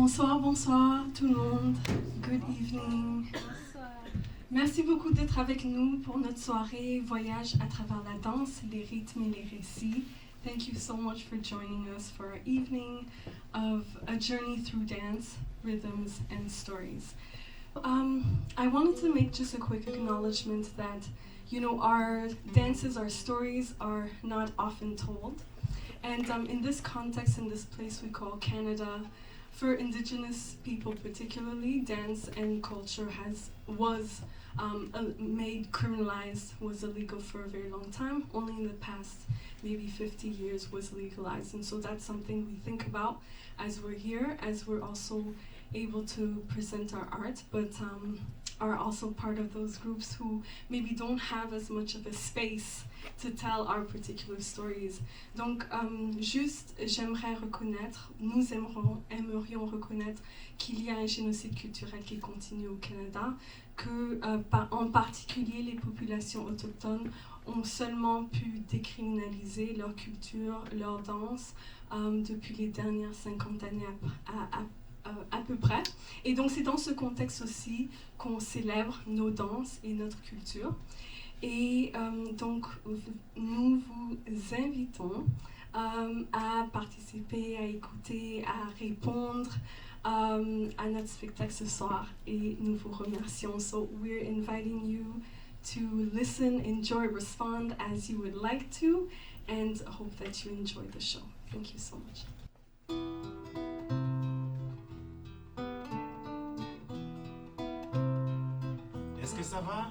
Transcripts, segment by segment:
Bonsoir, bonsoir tout le monde. Good evening. Merci beaucoup d'être avec nous pour notre soirée Voyage à travers la danse, les rythmes et les récits. Thank you so much for joining us for our evening of a journey through dance, rhythms, and stories. I wanted to make just a quick acknowledgement that, our dances, our stories are not often told. And in this context, in this place we call Canada, for Indigenous people particularly, dance and culture was made criminalized, was illegal for a very long time. Only in the past maybe 50 years was legalized. And so that's something we think about as we're here, as we're also able to present our art, but are also part of those groups who maybe don't have as much of a space to tell our particular stories. Donc, j'aimerais reconnaître, nous aimerions reconnaître qu'il y a un génocide culturel qui continue au Canada, que en particulier les populations autochtones ont seulement pu décriminaliser leur culture, leur danse depuis les dernières 50 années à peu près. Et donc c'est dans ce contexte aussi qu'on célèbre nos danses et notre culture. Et donc nous vous invitons à participer, à écouter, à répondre à notre spectacle ce soir. Et nous vous remercions. So we're inviting you to listen, enjoy, respond as you would like to, and hope that you enjoy the show. Thank you so much. Est-ce que ça va?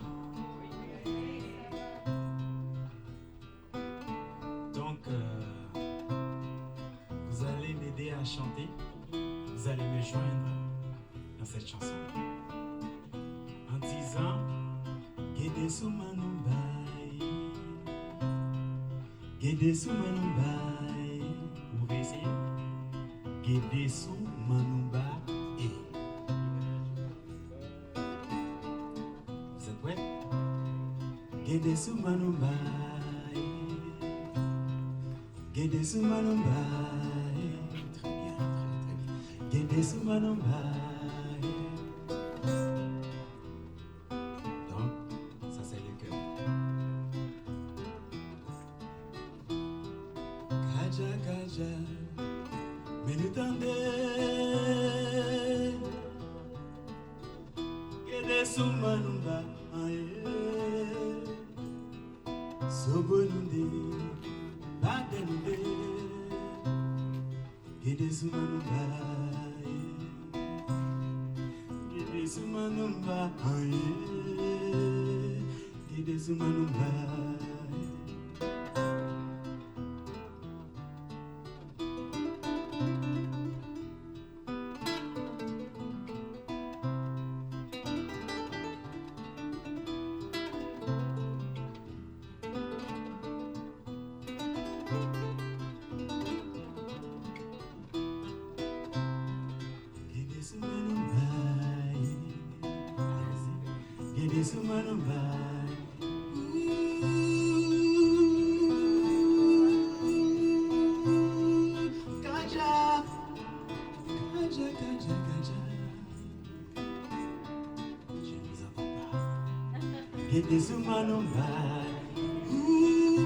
Donc, vous allez m'aider à chanter. Vous allez me joindre dans cette chanson en disant Gede Soumanumbai, Gede Soumanumbai. Vous pouvez essayer Gede Soumanumbai. Gede Soumanumbai, Gede Soumanumbai. Très bien, très bien. Gede Soumanumbai. Donc, ça c'est le cœur. Kaja, kaja, mais nous tendez. Gede Soumanumbai. Sobonundi, badenundi, Gede Soumanumbai, Gede Soumanumbai, Gede Soumanumbai. Gede Soumanumbai.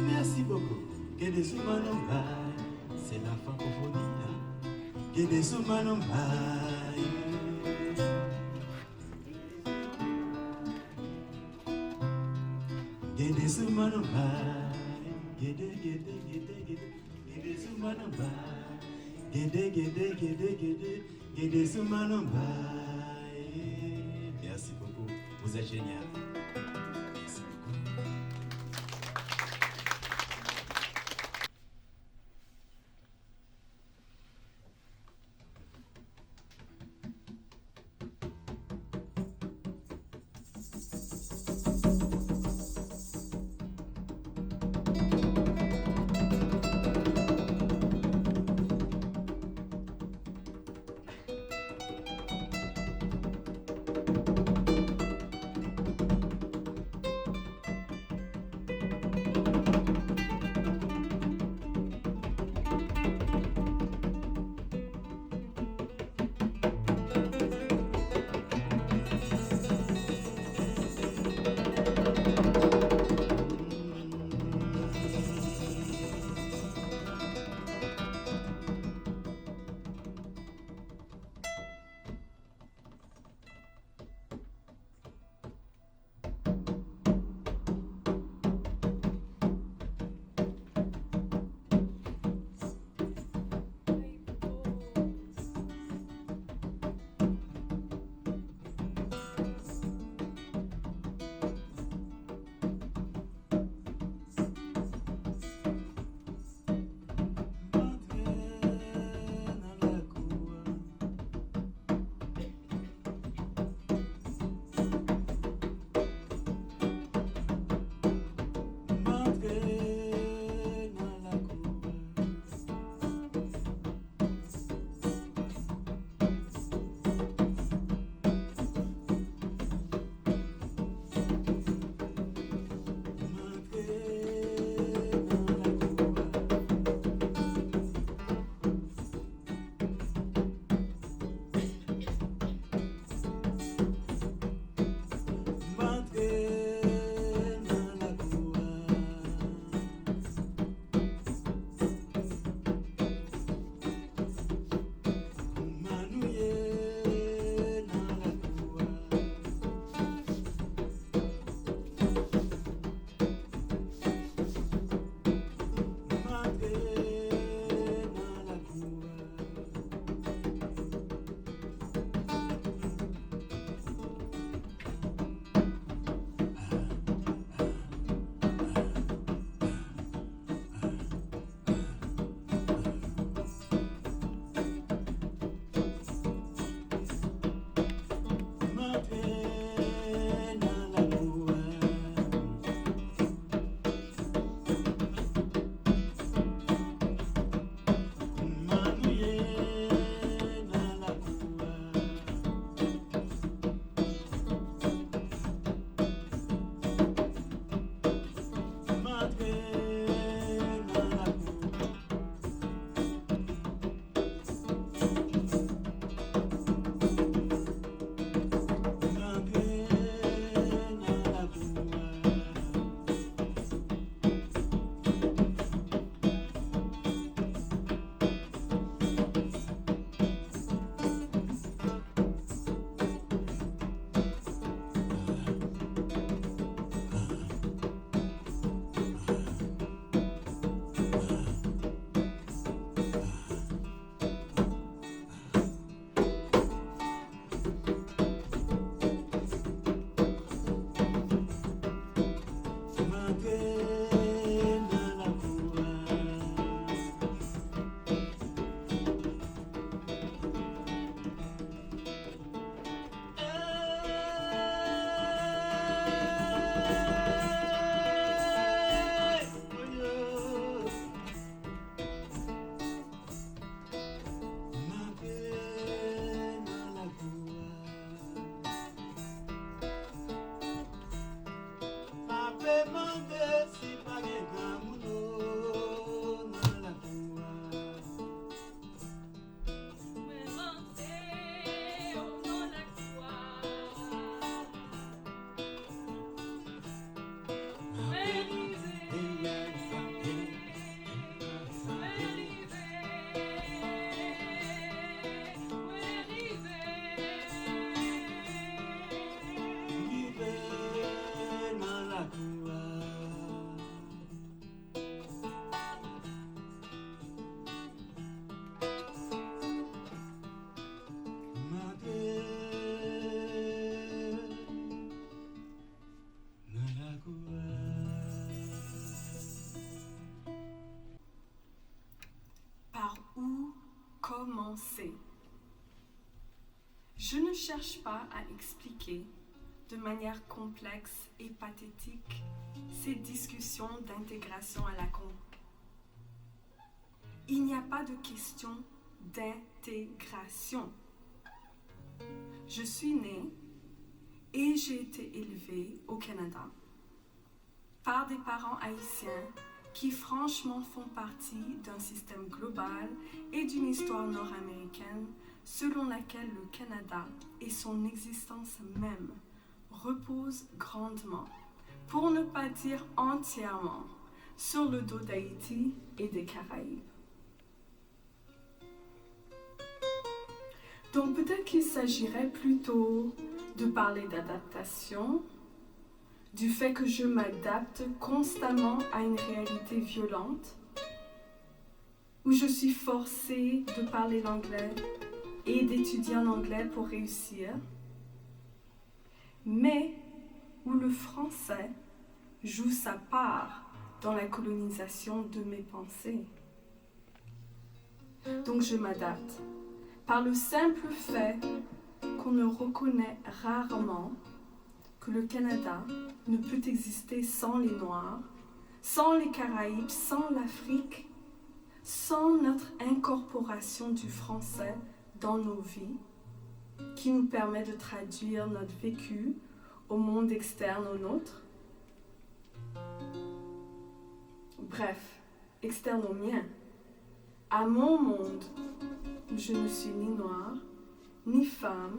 Merci beaucoup. Gede Soumanumbai. C'est la francophonie. Hein? Gede Soumanumbai. Gede Soumanumbai. Gede, gede, gede, gede. Gede Soumanumbai. Gede, gede, gede, gede. Gede Soumanumbai. Merci beaucoup. Vous êtes génial. commencer. Je ne cherche pas à expliquer de manière complexe et pathétique ces discussions d'intégration à la con. Il n'y a pas de question d'intégration. Je suis née et j'ai été élevée au Canada par des parents haïtiens qui franchement font partie d'un système global et d'une histoire nord-américaine selon laquelle le Canada et son existence même reposent grandement, pour ne pas dire entièrement, sur le dos d'Haïti et des Caraïbes. Donc peut-être qu'il s'agirait plutôt de parler d'adaptation, du fait que je m'adapte constamment à une réalité violente, où je suis forcée de parler l'anglais et d'étudier en anglais pour réussir, mais où le français joue sa part dans la colonisation de mes pensées. Donc je m'adapte par le simple fait qu'on ne reconnaît rarement que le Canada ne peut exister sans les Noirs, sans les Caraïbes, sans l'Afrique, sans notre incorporation du français dans nos vies, qui nous permet de traduire notre vécu au monde externe au nôtre. Bref, externe au mien, à mon monde où je ne suis ni noire, ni femme,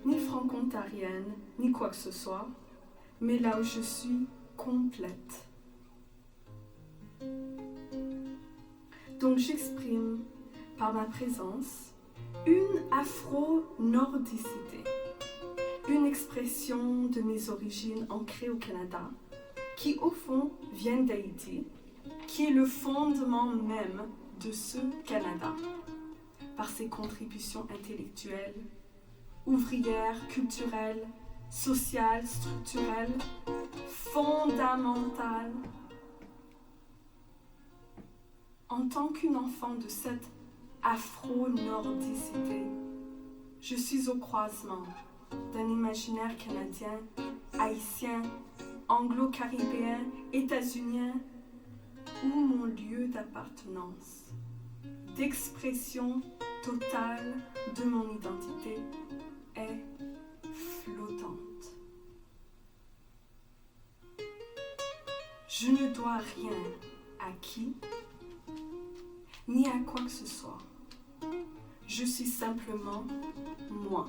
ni franco-ontarienne, ni quoi que ce soit, mais là où je suis complète. Donc j'exprime par ma présence une afro-nordicité, une expression de mes origines ancrées au Canada, qui au fond viennent d'Haïti, qui est le fondement même de ce Canada, par ses contributions intellectuelles, ouvrières, culturelles, sociales, structurelles, fondamentales. En tant qu'une enfant de cette afro-nordicité, je suis au croisement d'un imaginaire canadien, haïtien, anglo-caribéen, états-unien, où mon lieu d'appartenance, d'expression totale de mon identité est flottante. Je ne dois rien à qui, ni à quoi que ce soit. Je suis simplement moi.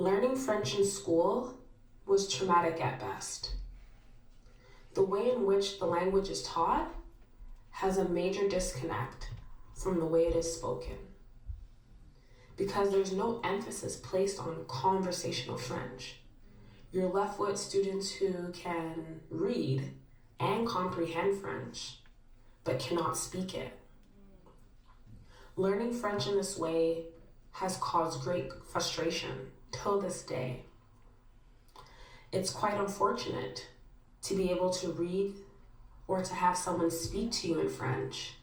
Learning French in school was traumatic at best. The way in which the language is taught has a major disconnect from the way it is spoken, because there's no emphasis placed on conversational French. You're left with students who can read and comprehend French, but cannot speak it. Learning French in this way has caused great frustration till this day. It's quite unfortunate to be able to read or to have someone speak to you in French,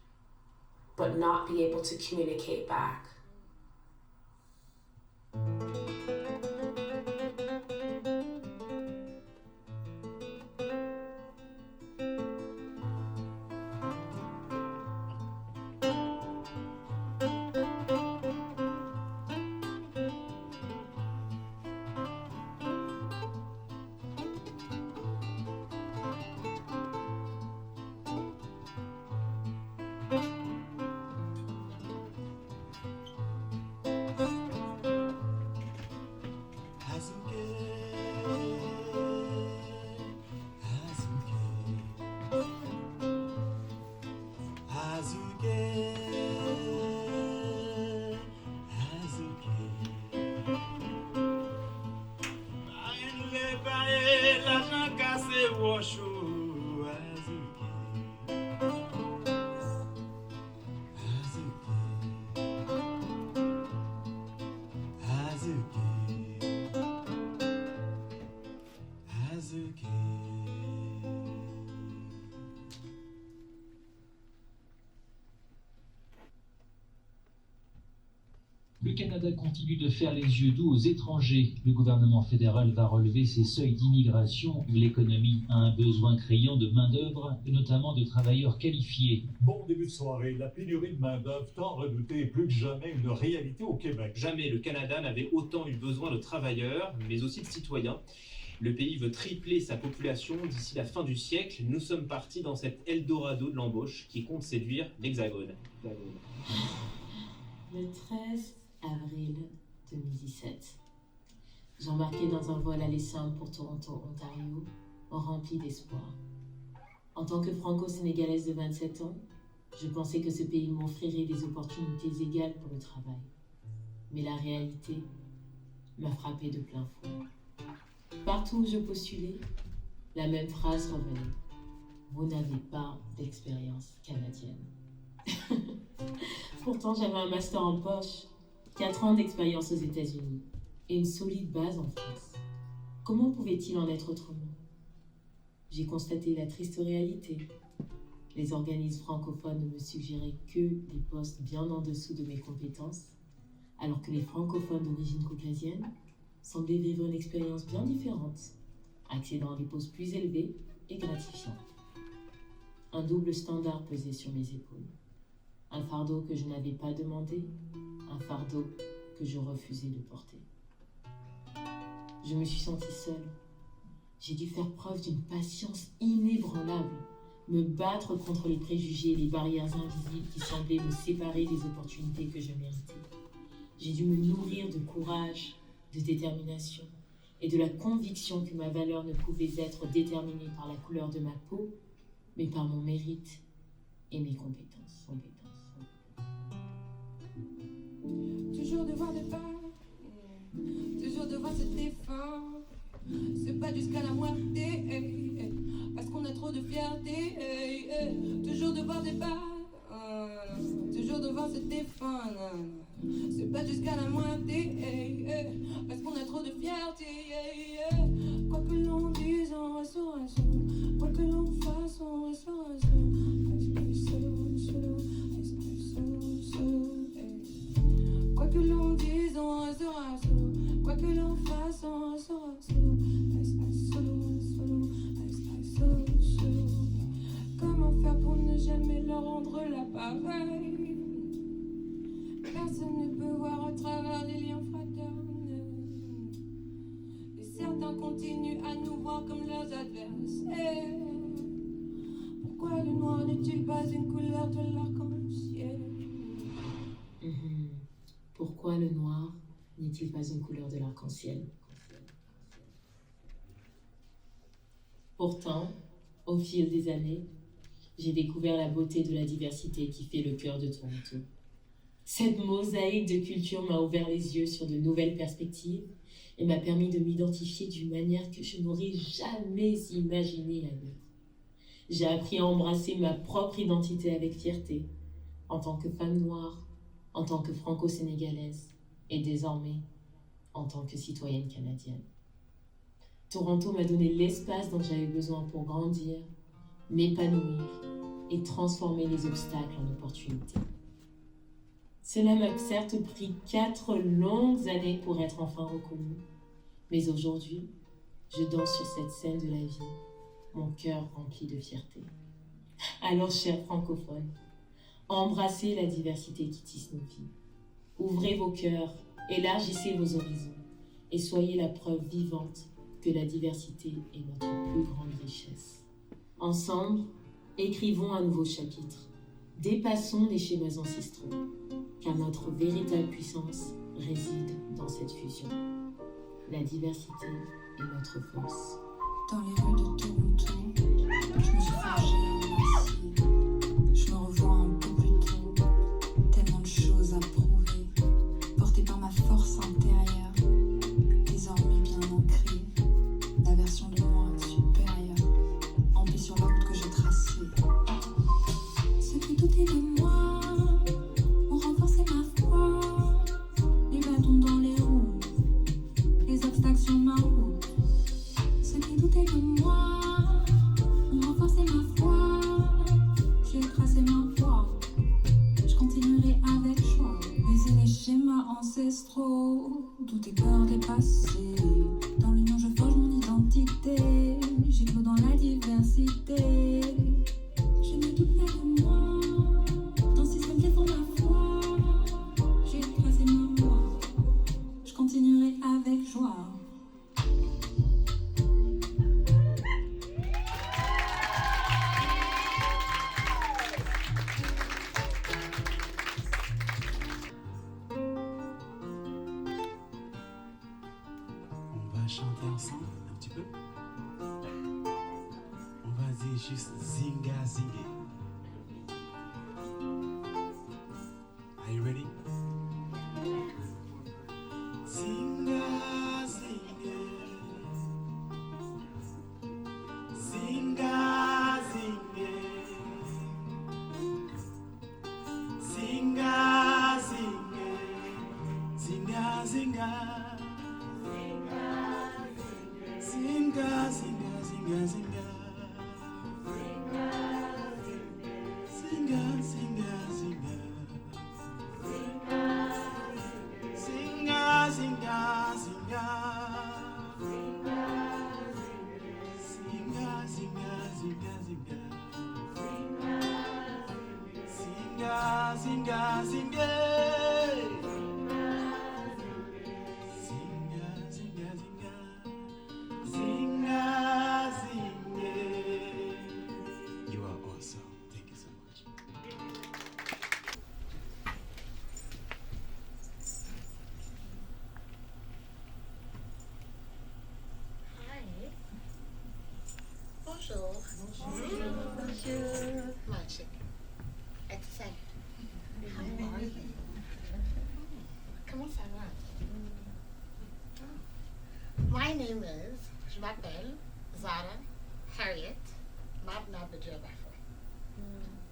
but not be able to communicate back. Le Canada continue de faire les yeux doux aux étrangers. Le gouvernement fédéral va relever ses seuils d'immigration. L'économie a un besoin criant de main-d'œuvre et notamment de travailleurs qualifiés. Bon début de soirée, la pénurie de main-d'œuvre tant redoutée est plus que jamais une réalité au Québec. Jamais le Canada n'avait autant eu besoin de travailleurs, mais aussi de citoyens. Le pays veut tripler sa population d'ici la fin du siècle. Nous sommes partis dans cet Eldorado de l'embauche qui compte séduire l'Hexagone. Le 13 avril 2017, j'embarquais dans un vol aller-simple pour Toronto, Ontario, rempli d'espoir. En tant que franco-sénégalaise de 27 ans, je pensais que ce pays m'offrirait des opportunités égales pour le travail. Mais la réalité m'a frappée de plein fouet. Partout où je postulais, la même phrase revenait. Vous n'avez pas d'expérience canadienne. Pourtant, j'avais un master en poche, 4 ans d'expérience aux États-Unis et une solide base en France. Comment pouvait-il en être autrement? J'ai constaté la triste réalité. Les organismes francophones ne me suggéraient que des postes bien en dessous de mes compétences, alors que les francophones d'origine caucasienne semblaient vivre une expérience bien différente, accédant à des postes plus élevés et gratifiants. Un double standard pesait sur mes épaules. Un fardeau que je n'avais pas demandé, un fardeau que je refusais de porter. Je me suis sentie seule. J'ai dû faire preuve d'une patience inébranlable, me battre contre les préjugés et les barrières invisibles qui semblaient me séparer des opportunités que je méritais. J'ai dû me nourrir de courage, de détermination et de la conviction que ma valeur ne pouvait être déterminée par la couleur de ma peau, mais par mon mérite et mes compétences. Toujours devoir de part, toujours devoir se défendre, se battre jusqu'à la moitié, parce qu'on a trop de fierté, toujours devoir de part, toujours devoir se défendre, se battre jusqu'à la moitié, parce qu'on a trop de fierté, quoi que l'on dise, on ressort, quoi que l'on fasse, on ressort, quoi que l'on dise, on restera solo. Quoi que l'on fasse, on restera solo. Solo. Comment faire pour ne jamais leur rendre l'appareil? Personne ne peut voir à travers les liens fraternels. Et certains continuent à nous voir comme leurs adversaires. Pourquoi le noir n'est-il pas une couleur de l'arc-en-ciel? Pourquoi le noir N'est-il pas une couleur de l'arc-en-ciel? Pourtant, au fil des années, j'ai découvert la beauté de la diversité qui fait le cœur de Toronto. Cette mosaïque de culture m'a ouvert les yeux sur de nouvelles perspectives et m'a permis de m'identifier d'une manière que je n'aurais jamais imaginée ailleurs. J'ai appris à embrasser ma propre identité avec fierté, en tant que femme noire, en tant que franco-sénégalaise et désormais en tant que citoyenne canadienne. Toronto m'a donné l'espace dont j'avais besoin pour grandir, m'épanouir et transformer les obstacles en opportunités. Cela m'a certes pris 4 longues années pour être enfin reconnue, mais aujourd'hui, je danse sur cette scène de la vie, mon cœur rempli de fierté. Alors, chers francophones, embrassez la diversité qui tisse nos vies. Ouvrez vos cœurs, élargissez vos horizons et soyez la preuve vivante que la diversité est notre plus grande richesse. Ensemble, écrivons un nouveau chapitre. Dépassons les schémas ancestraux, car notre véritable puissance réside dans cette fusion. La diversité est notre force. Dans les rues de Toronto, je me suis forgée en ainsi. Je me revois un peu plus tôt, tellement de choses à prouver, portée par ma force intérieure, désormais bien ancrée, la version de moi supérieure, en paix sur la route que j'ai tracée. Ceux qui doutaient de moi ont renforcé ma foi, les bâtons dans les roues, les obstacles sur ma route. Ceux qui doutaient de moi ont renforcé ma foi. J'ai tracé ma voie. Je continuerai avec joie. Briser les schémas ancestraux. Tout est peur dépassé. Dans l'union, je forge mon identité. J'éclose dans la diversité. Je ne doute pas de moi. Dans ce système défend ma foi. J'ai tracé ma voie. Je continuerai avec joie. On va chanter ensemble un petit peu. On va dire juste zinga zinga. Are you ready? Zinga zinga. Zinga zinga. Zinga zinga. Zinga zinga. Zinga, zinga, zinga, zinga. Zinga, zinga, zinga. Zinga, zinga, zinga. Zinga, zinga, zinga, zinga. Zinga, zinga, zinga. Zinga, zinga. You are awesome. Thank you so much. Hi. Bonjour. Bonjour. Magic. Excellent. Comment ça va? My name is, je m'appelle Zara Harriet Mabna Bajabafo.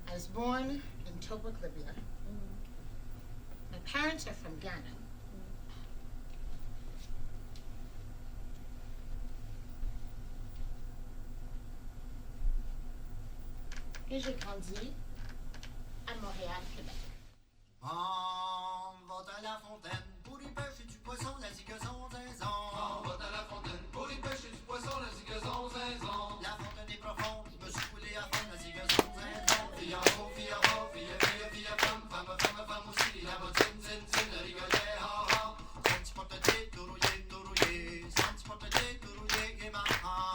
I was born in Tobruk, Libya. My parents are from Ghana. Et j'ai grandi à Montréal, Québec. On va à la fontaine pour y pêcher du poisson, la zigazon, zinzon. On va à la fontaine pour y pêcher du poisson, la zigazon, zinzon. La fontaine est profonde, je me suis coulé à fond, la zigazon, zinzon. Fille en haut, fille en bas, fille femme, femme aussi. La bottine, zin, zin, le rigolet, ha, ha. Senti porte-té, tourouillé, senti porte-té, tourouillé, gaiement.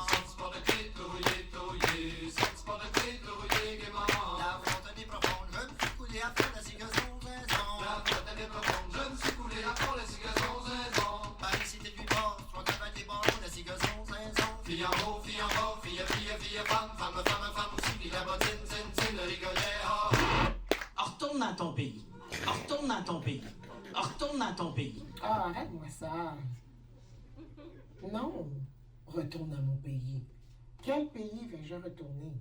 Senti porte-té, tourouillé, senti porte-té, tourouillé, gaiement. La fontaine est profonde, je me suis coulé à fond, la zigazon, zinzon. La fontaine est profonde, je me suis coulé à fond, la zigazon, zinzon. femme, femme aussi, puis la bottine, zin, le rigolet, oh. Retourne à ton pays. Retourne à ton pays. Retourne à ton pays. Ah, arrête-moi ça. Non, retourne à mon pays. Quel pays vais-je retourner?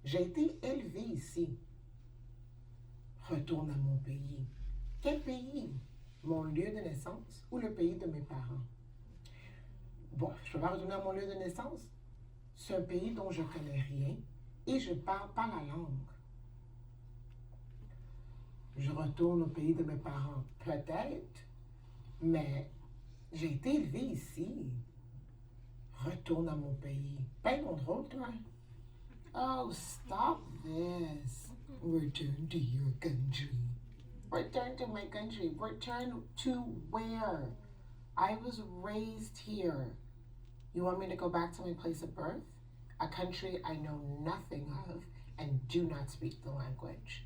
J'ai été élevée ici. Retourne à mon pays. Quel pays? Mon lieu de naissance ou le pays de mes parents? Bon, je ne peux pas retourner à mon lieu de naissance. C'est un pays dont je ne connais rien et je ne parle pas la langue. Je retourne au pays de mes parents, peut-être, mais j'ai été élevée ici. Retourne à mon pays. Ben non drôle, toi. Oh, stop this. Return to your country. Return to my country. Return to where? I was raised here. You want me to go back to my place of birth? A country I know nothing of and do not speak the language.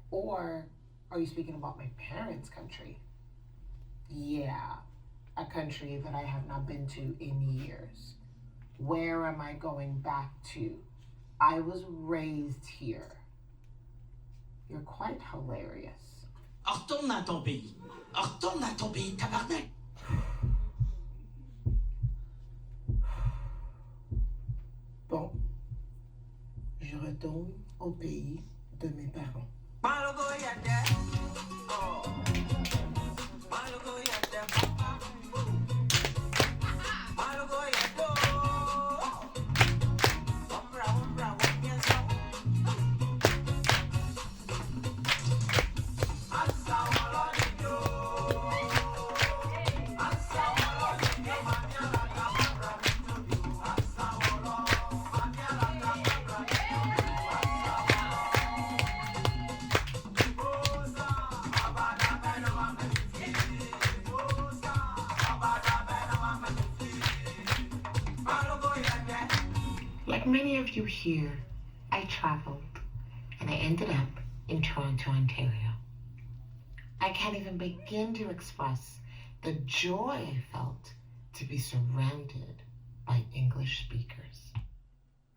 Or are you speaking about my parents' country? Yeah, a country that I have not been to in years. Where am I going back to? I was raised here. You're quite hilarious. Retourne à ton pays. Retourne à ton pays, tabarnak. Bon, je retourne au pays de mes parents. Like many of you here, I traveled and I ended up in Toronto, Ontario. I can't even begin to express the joy I felt to be surrounded by English speakers.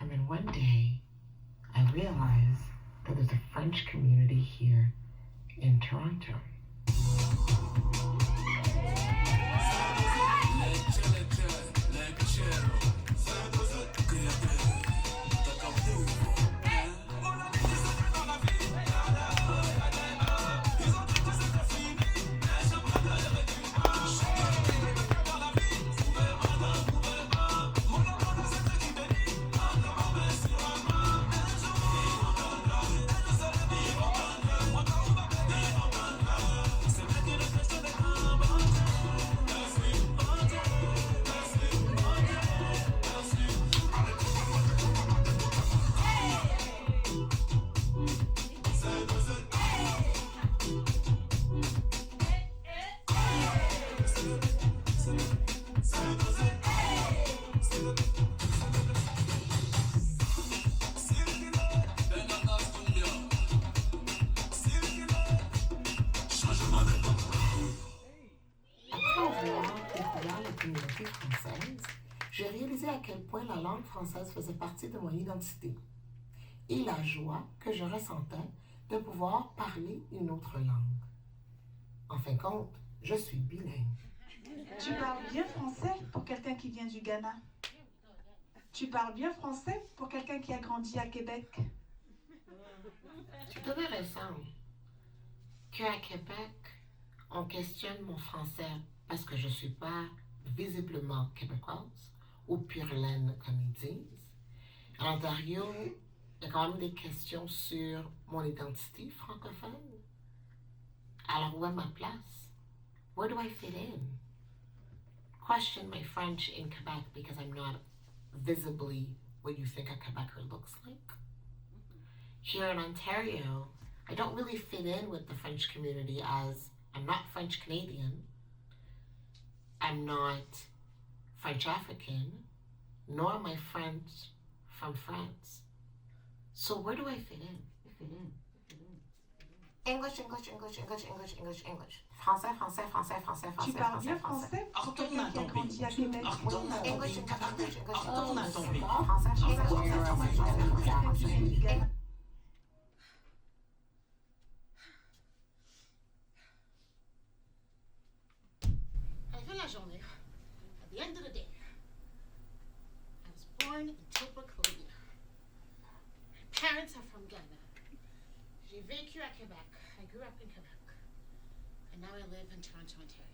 And then one day, I realized that there's a French community here in Toronto. Communauté française, j'ai réalisé à quel point la langue française faisait partie de mon identité et la joie que je ressentais de pouvoir parler une autre langue. En fin de compte, je suis bilingue. Tu parles bien français pour quelqu'un qui vient du Ghana. Tu parles bien français pour quelqu'un qui a grandi à Québec. C'est intéressant qu'à Québec, on questionne mon français parce que je ne suis pas visiblement québécoise ou pure laine comme ils disent. À l'Ontario, il y a quand même des questions sur mon identité francophone. Alors où est ma place? Where do I fit in? Question my French in Quebec because I'm not visibly what you think a Quebecer looks like. Here in Ontario, I don't really fit in with the French community as I'm not French Canadian, I'm not French African, nor am I French from France. So where do I fit in? English, English, English, English, English, English, English. Français, français, français, français, français. Tu parles bien français pour quelqu'un qui a grandi à Québec. English, English, English, English, English. Retourne à ton pays. Français, français, français, français. quelqu'un qui vient du Ghana. À la fin de la journée, at the end of the day, I was born in Tobruk, Libya. My parents are from Ghana. J'ai vécu à Quebec. I grew up in Quebec. And now I live in Toronto, Ontario.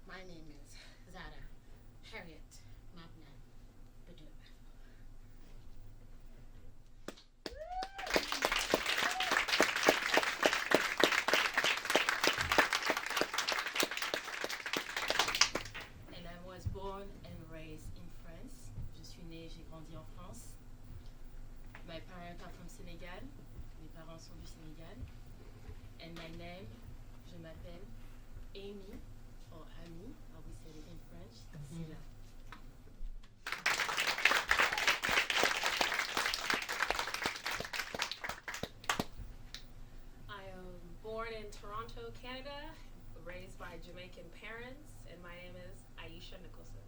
My name is Zara Harriet Mabna Badou. And I was born and raised in France. Je suis née, j'ai grandi en France. My parents are from Sénégal. Mes parents sont du Sénégal. And my name, je m'appelle Amy, or Ami, how we say it in French, Zila. I am born in Toronto, Canada, raised by Jamaican parents, and my name is Aisha Nicholson.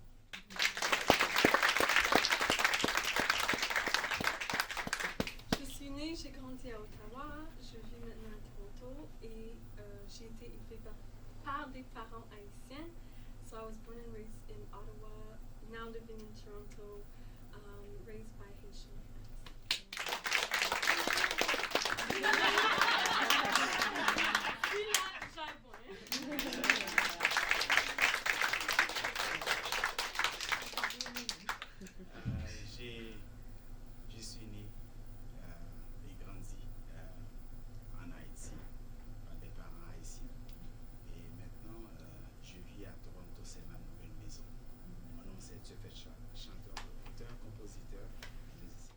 Je suis née, j'ai grandi à Ottawa, je vis maintenant à Toronto et j'ai été élevée par des parents haïtiens. So I was born and raised in Ottawa, now living in Toronto, raised by Haitian Je suis né et grandi en Haïti par des parents haïtiens. Et maintenant, je vis à Toronto, c'est ma nouvelle maison. Mon nom c'est Tufet, chanteur, auteur, compositeur, musicien.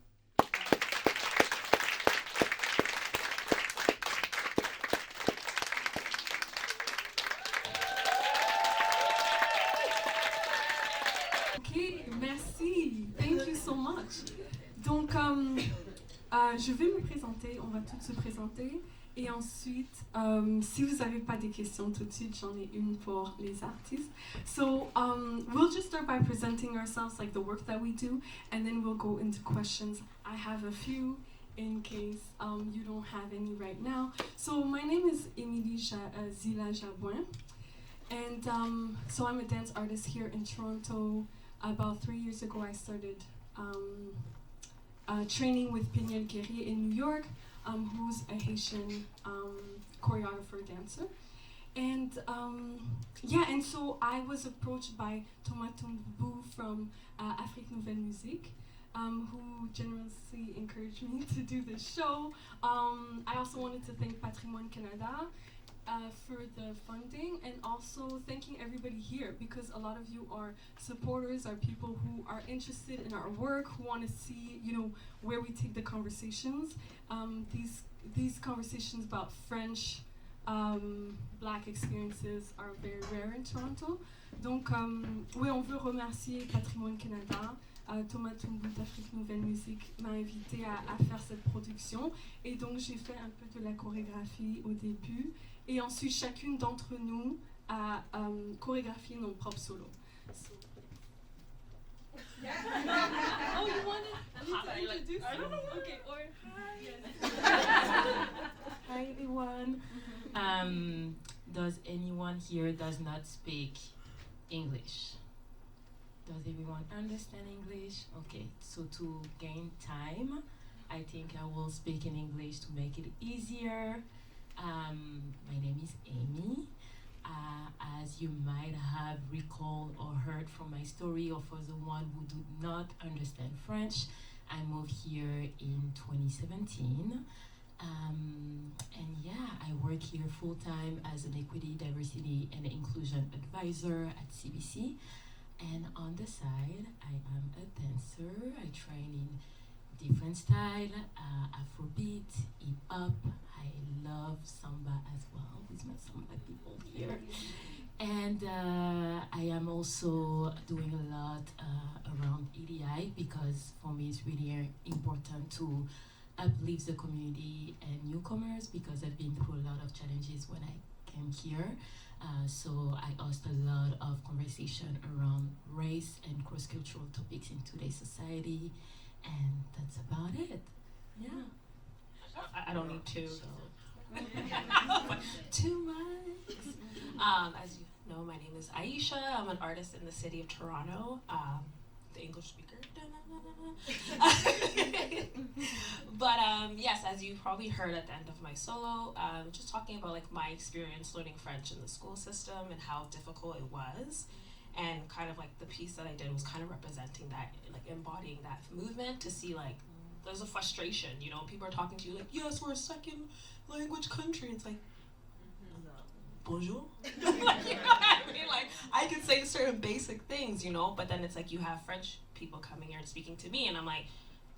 Ok, merci. Thank you so much. Donc, je vais me présenter, on va toutes se présenter. Et ensuite, si vous n'avez pas des questions tout de suite, j'en ai une pour les artistes. So, we'll just start by presenting ourselves, like the work that we do, and then we'll go into questions. I have a few in case you don't have any right now. So, my name is Émilie Zila Jabouin. And so I'm a dance artist here in Toronto. About 3 years ago, I started training with Pignel Guerrier in New York, who's a Haitian choreographer dancer. And and so I was approached by Thomas Tombou from Afrique Nouvelle Musique, who generously encouraged me to do this show. I also wanted to thank Patrimoine Canada for the funding, and also thanking everybody here, because a lot of you are supporters, are people who are interested in our work, who want to see, where we take the conversations. These conversations about French Black experiences are very rare in Toronto. Donc, oui, on veut remercier Patrimoine Canada. Thomas Tombou d'Afrique Nouvelle Musique m'a invité à faire cette production, et donc j'ai fait un peu de la chorégraphie au début, et ensuite chacune d'entre nous a chorégraphié nos propres solos. So. Oh, you want to introduce? I don't know. Okay, or hi. Yes. Hi everyone. Does anyone here does not speak English? Does everyone understand English? Okay, so to gain time, I think I will speak in English to make it easier. My name is Amy. As you might have recalled or heard from my story, or for the one who do not understand French, I moved here in 2017. And yeah, I work here full-time as an equity, diversity, and inclusion advisor at CBC. And on the side, I am a dancer. I train in different style, Afrobeat, hip-hop. I love samba as well, with my samba people here. And I am also doing a lot around EDI, because for me it's really important to uplift the community and newcomers, because I've been through a lot of challenges when I came here. So I host a lot of conversation around race and cross-cultural topics in today's society, and that's about it. Yeah. I don't need two, though. Two mics. As you know, my name is Aisha. I'm an artist in the city of Toronto. The English speaker. But yes, as you probably heard at the end of my solo, just talking about like my experience learning French in the school system and how difficult it was, and kind of like the piece that I did was kind of representing that, like embodying that movement to see like there's a frustration, you know, people are talking to you like, yes, we're a second language country. It's like, bonjour. You know what I mean? Like, I could say certain basic things, you know, but then it's like you have French people coming here and speaking to me, and I'm like,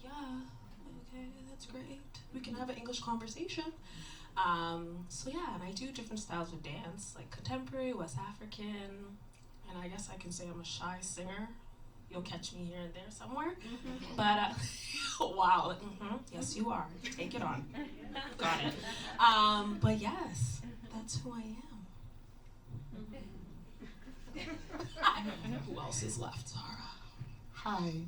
yeah, okay, that's great. We can have an English conversation. So yeah, and I do different styles of dance, like contemporary, West African, and I guess I can say I'm a shy singer. You'll catch me here and there somewhere. But, wow, yes you are. Take it on. Got it. But yes, that's who I am. Who else is left, Zara? Hi.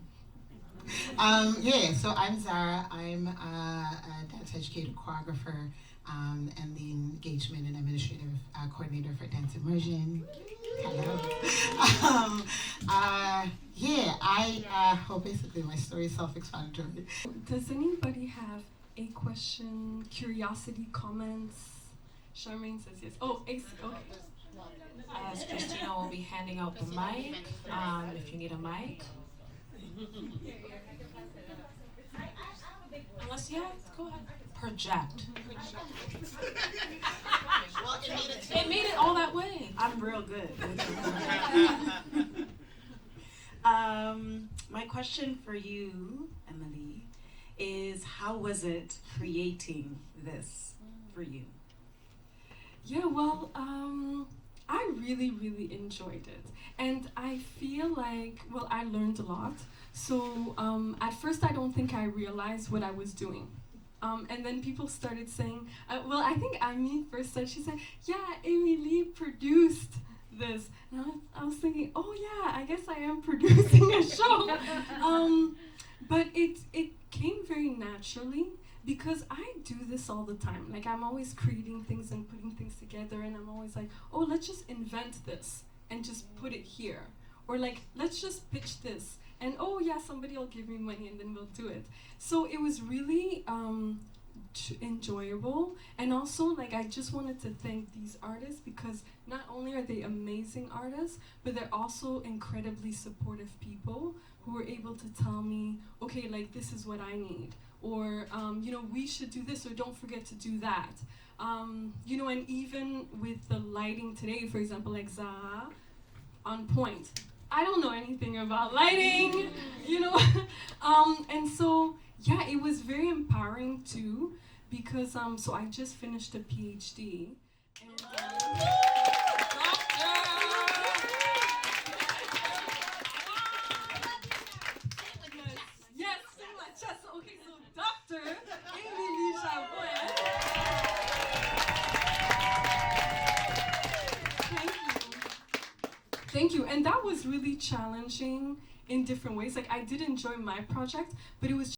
So I'm Zara. I'm a dance educator, choreographer, and the engagement and administrative coordinator for Dance Immersion. Hello. Basically my story is self-explanatory. Does anybody have a question, curiosity, comments? Charmaine says yes. Oh, okay. As Christina will be handing out the mic, if you need a mic. Unless, yeah, go ahead. Project. It made it all that way. I'm real good. My question for you, Emily, is how was it creating this for you? Yeah, well, I really, really enjoyed it. And I feel like, well, I learned a lot. So at first, I don't think I realized what I was doing. And then people started saying, well, I think Amy first said, she said, yeah, Emily produced this. And I was thinking, oh yeah, I guess I am producing a show. But it came very naturally because I do this all the time. Like I'm always creating things and putting things together, and I'm always like, oh, let's just invent this and just put it here. Or like, let's just pitch this. And oh yeah, somebody will give me money and then we'll do it. So it was really enjoyable. And also like I just wanted to thank these artists because not only are they amazing artists, but they're also incredibly supportive people who were able to tell me, okay, like this is what I need. Or, you know, we should do this or don't forget to do that. You know, and even with the lighting today, for example, like Zara, on point. I don't know anything about lighting, you know. And so, yeah, it was very empowering too, because so I just finished a PhD. And, yes, so much. Yes, okay, so Dr. Emily Javouet. Thank you. And that was really challenging in different ways. Like I did enjoy my project, but it was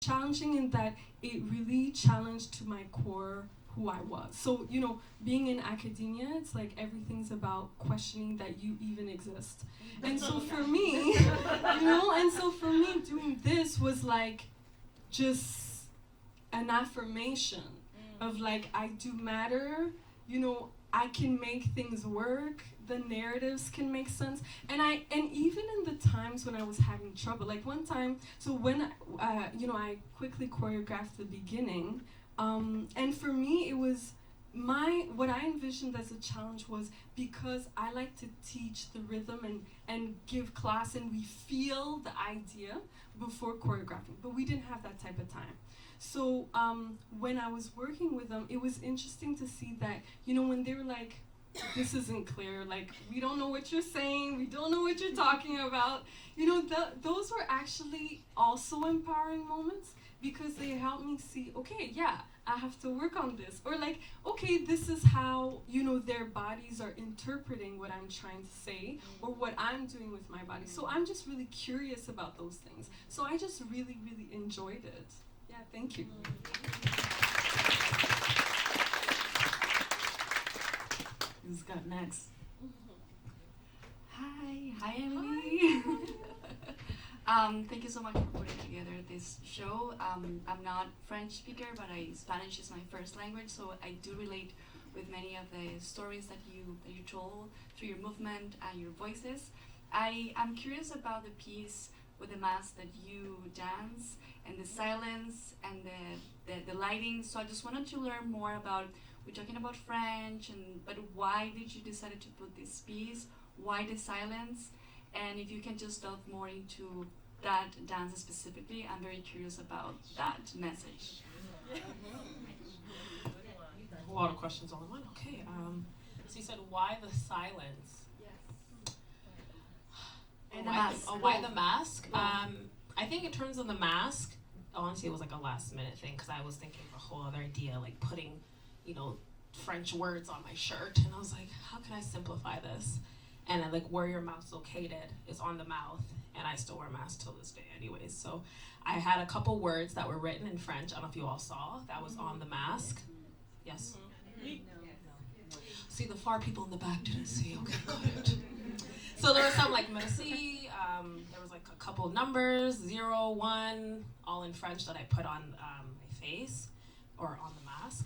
challenging in that it really challenged to my core who I was. So, you know, being in academia, it's like everything's about questioning that you even exist. And so for me, you know, and so for me doing this was like just an affirmation of like, I do matter, you know, I can make things work, the narratives can make sense. And even in the times when I was having trouble, like one time, so when, you know, I quickly choreographed the beginning, and for me, it was what I envisioned as a challenge was because I like to teach the rhythm and give class and we feel the idea before choreographing, but we didn't have that type of time. So when I was working with them, it was interesting to see that, you know, when they were like, this isn't clear, like, we don't know what you're saying, we don't know what you're talking about, you know, those were actually also empowering moments because they helped me see, okay, yeah, I have to work on this. Or like, okay, this is how, you know, their bodies are interpreting what I'm trying to say or what I'm doing with my body. So I'm just really curious about those things. So I just really, really enjoyed it. Yeah. Yeah, thank you. Who's got next? Hi Emily. Thank you so much for putting together this show. I'm not French speaker, but Spanish is my first language, so I do relate with many of the stories that you told through your movement and your voices. I'm curious about the piece with the mask that you dance and the silence and the lighting. So I just wanted to learn more about. We're talking about French, but why did you decide to put this piece? Why the silence? And if you can just delve more into that dance specifically, I'm very curious about that message. A lot of questions all in one. Okay. So you said why the silence? Yes. And the mask. Why the mask? I think in terms of the mask, honestly, it was like a last minute thing because I was thinking of a whole other idea, like putting, French words on my shirt, and I was like, how can I simplify this? And then, like, where your mouth's located is on the mouth, and I still wear masks till this day anyways. So I had a couple words that were written in French. I don't know if you all saw. That was on the mask. Yes? See, the far people in the back didn't see. Okay, got it. So there was some, like, merci. There was, like, a couple of numbers, 0, 1, all in French that I put on my face or on the mask.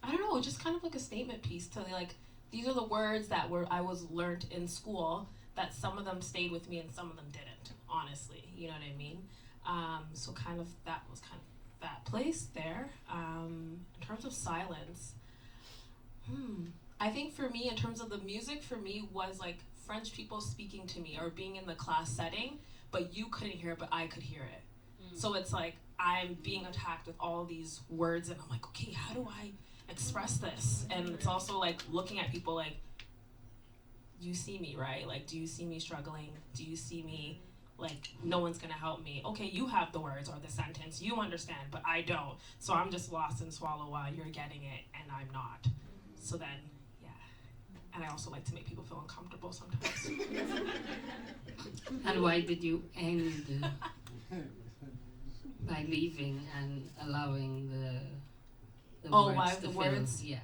I don't know, just kind of like a statement piece to, like, these are the words that I was learned in school, that some of them stayed with me and some of them didn't, honestly, you know what I mean? So kind of that was kind of that place there. In terms of silence, I think for me, in terms of the music, for me was like French people speaking to me or being in the class setting, but you couldn't hear it, but I could hear it. So it's like I'm being attacked with all these words and I'm like, okay, how do I express this? And it's also like looking at people like, you see me, right? Like, do you see me struggling? Do you see me like no one's gonna help me? Okay, you have the words or the sentence, you understand, but I don't. So I'm just lost and swallow while you're getting it and I'm not. So then, yeah. And I also like to make people feel uncomfortable sometimes. And why did you end by leaving and allowing the words to fill? Yeah.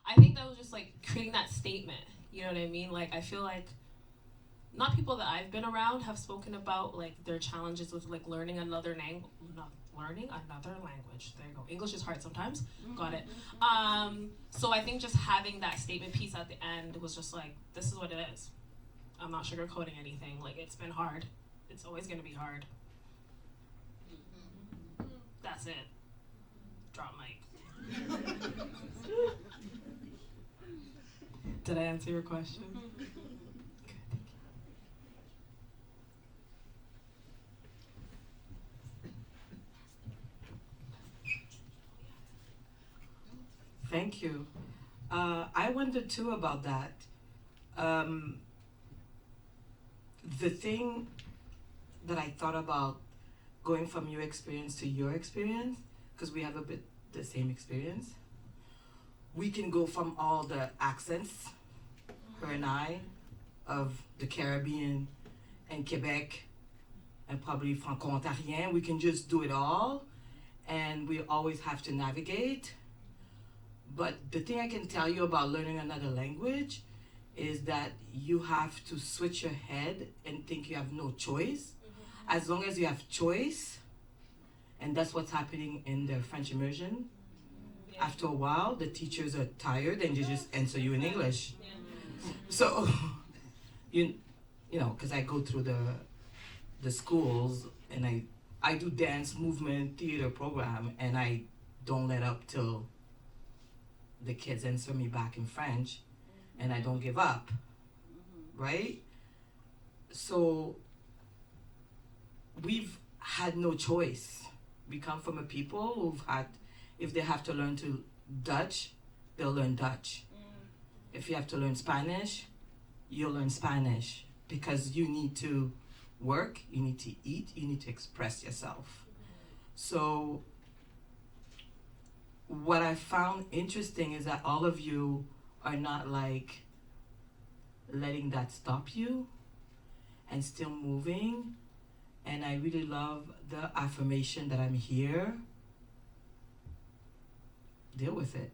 I think that was just like creating that statement. You know what I mean? Like, I feel like not people that I've been around have spoken about like their challenges with like learning another language. There you go. English is hard sometimes. Got it. So I think just having that statement piece at the end was just like, this is what it is. I'm not sugarcoating anything. Like, it's been hard. It's always gonna be hard. That's it. Drop mic. Did I answer your question? Thank you. I wondered too about that. The thing that I thought about going from your experience to your experience, because we have a bit the same experience, we can go from all the accents, her and I, of the Caribbean and Quebec and probably Franco-Ontarien. We can just do it all and we always have to navigate. But the thing I can tell you about learning another language is that you have to switch your head and think you have no choice. As long as you have choice, and that's what's happening in the French immersion. After a while, the teachers are tired and they just answer you in English. So, you know, because I go through the schools and I do dance, movement, theater program, and I don't let up till the kids answer me back in French, and I don't give up, right? So we've had no choice. We come from a people who've had, if they have to learn to Dutch, they'll learn Dutch. If you have to learn Spanish, you'll learn Spanish, because you need to work, you need to eat, you need to express yourself. So what I found interesting is that all of you are not like letting that stop you and still moving And I really love the affirmation that I'm here. Deal with it,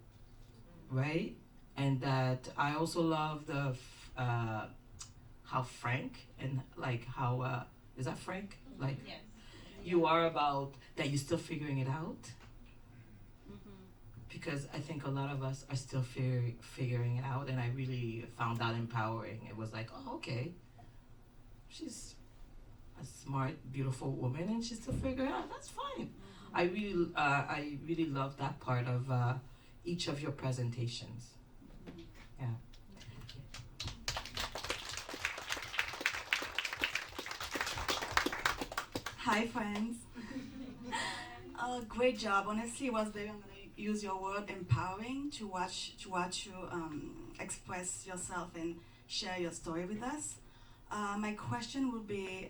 right? And that I also love the how frank and like how is that frank? Like yes. You are about that you're still figuring it out. Because I think a lot of us are still figuring it out, and I really found that empowering. It was like, oh, okay, she's a smart, beautiful woman, and she's still figuring it out. That's fine. I really love that part of each of your presentations. Yeah. Hi, friends. Great job. Honestly, it was very. I'm gonna use your word empowering to watch you express yourself and share your story with us. My question would be,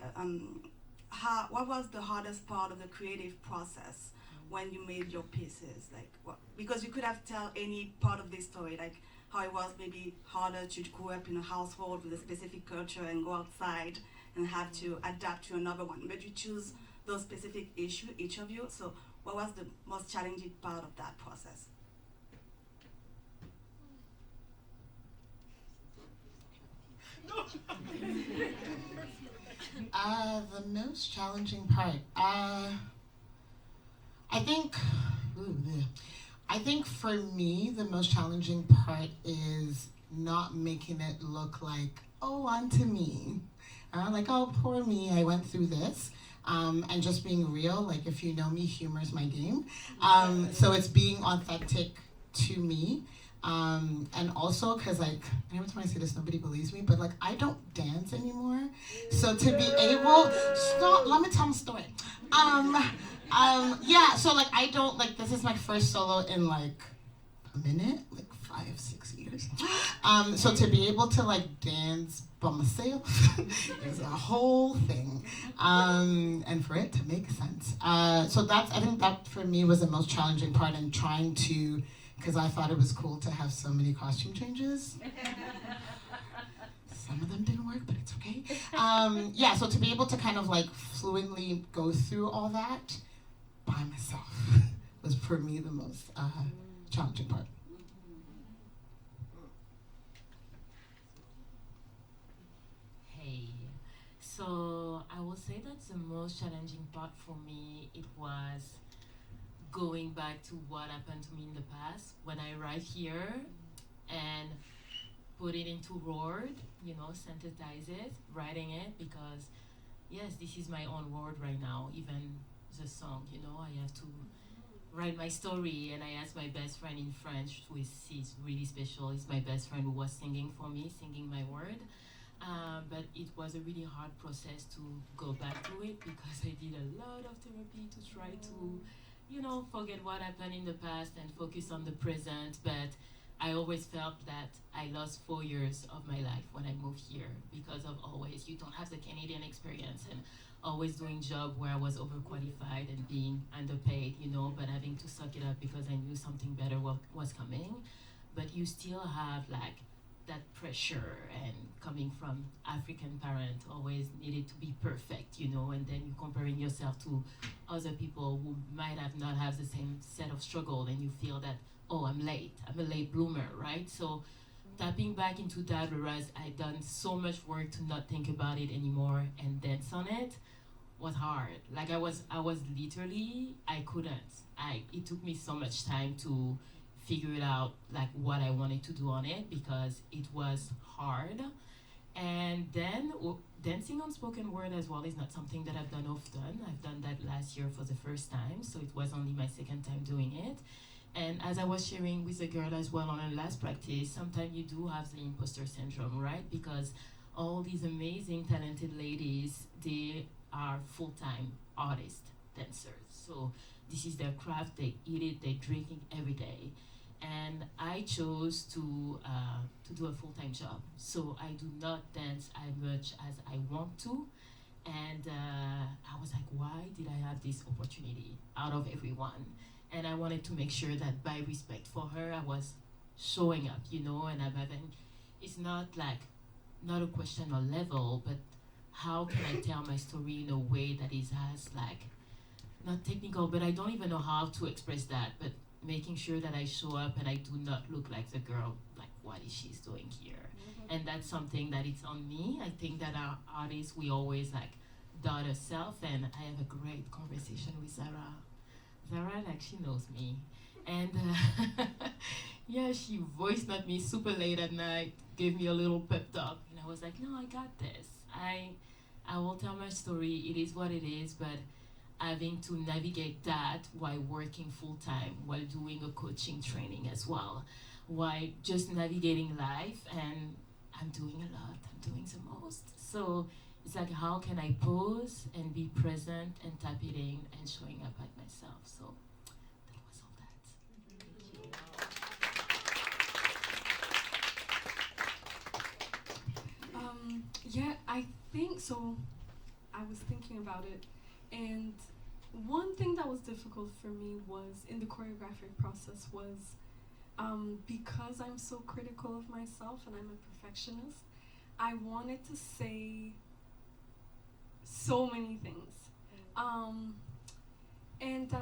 what was the hardest part of the creative process when you made your pieces? Like, because you could have tell any part of this story, like how it was maybe harder to grow up in a household with a specific culture and go outside and have to adapt to another one. But you choose those specific issues, each of you. So what was the most challenging part of that process? The most challenging part. I think for me, the most challenging part is not making it look like, oh, onto me. Like, oh, poor me, I went through this. And just being real, like if you know me, humor is my game. So it's being authentic to me. And also, because like, every time I say this, nobody believes me, but like I don't dance anymore. So to be able, stop, let me tell my story. Yeah, so like I don't, like this is my first solo in like a minute, like 5-6 years. So to be able to like dance by myself is a whole thing, and for it to make sense. So I think that for me was the most challenging part in trying to, because I thought it was cool to have so many costume changes. Some of them didn't work, but it's okay. Yeah, so to be able to kind of like fluently go through all that by myself was for me the most challenging part. So I will say that's the most challenging part for me. It was going back to what happened to me in the past when I arrived here and put it into word, synthesize it, writing it, because yes, this is my own word right now, even the song, I have to write my story, and I asked my best friend in French, who is really special. He's my best friend who was singing for me, singing my word. But it was a really hard process to go back to it because I did a lot of therapy to try to, forget what happened in the past and focus on the present. But I always felt that I lost 4 years of my life when I moved here because of always, you don't have the Canadian experience and always doing job where I was overqualified and being underpaid, but having to suck it up because I knew something better was coming. But you still have like that pressure, and coming from African parents, always needed to be perfect, and then you're comparing yourself to other people who might not have the same set of struggle, and you feel that, oh, I'm a late bloomer, right? So tapping back into that, whereas I'd done so much work to not think about it anymore and dance on it, was hard. Like I was literally, I couldn't. It took me so much time to figure it out, like what I wanted to do on it, because it was hard. And then dancing on spoken word as well is not something that I've done often. I've done that last year for the first time, so it was only my second time doing it. And as I was sharing with the girl as well on our last practice, sometimes you do have the imposter syndrome, right? Because all these amazing, talented ladies, they are full-time artists, dancers. So this is their craft, they eat it, they drink it every day. And I chose to do a full-time job. So I do not dance as much as I want to. And I was like, why did I have this opportunity out of everyone? And I wanted to make sure that by respect for her, I was showing up, and I'm having, it's not a question of level, but how can I tell my story in a way that is as like, not technical, but I don't even know how to express that, but making sure that I show up and I do not look like the girl, like what is she doing here? And that's something that it's on me. I think that our artists, we always like doubt ourselves, and I have a great conversation with Zara. Zara, like, she knows me. And yeah, she voice noted me super late at night, gave me a little pep talk, and I was like, no, I got this. I will tell my story, it is what it is, but having to navigate that while working full-time, while doing a coaching training as well, while just navigating life, and I'm doing a lot, I'm doing the most. So it's like, how can I pause and be present and tap it in and showing up at myself? So that was all that. Yeah, I think so. I was thinking about it, and one thing that was difficult for me was in the choreographic process was because I'm so critical of myself and I'm a perfectionist, I wanted to say so many things. And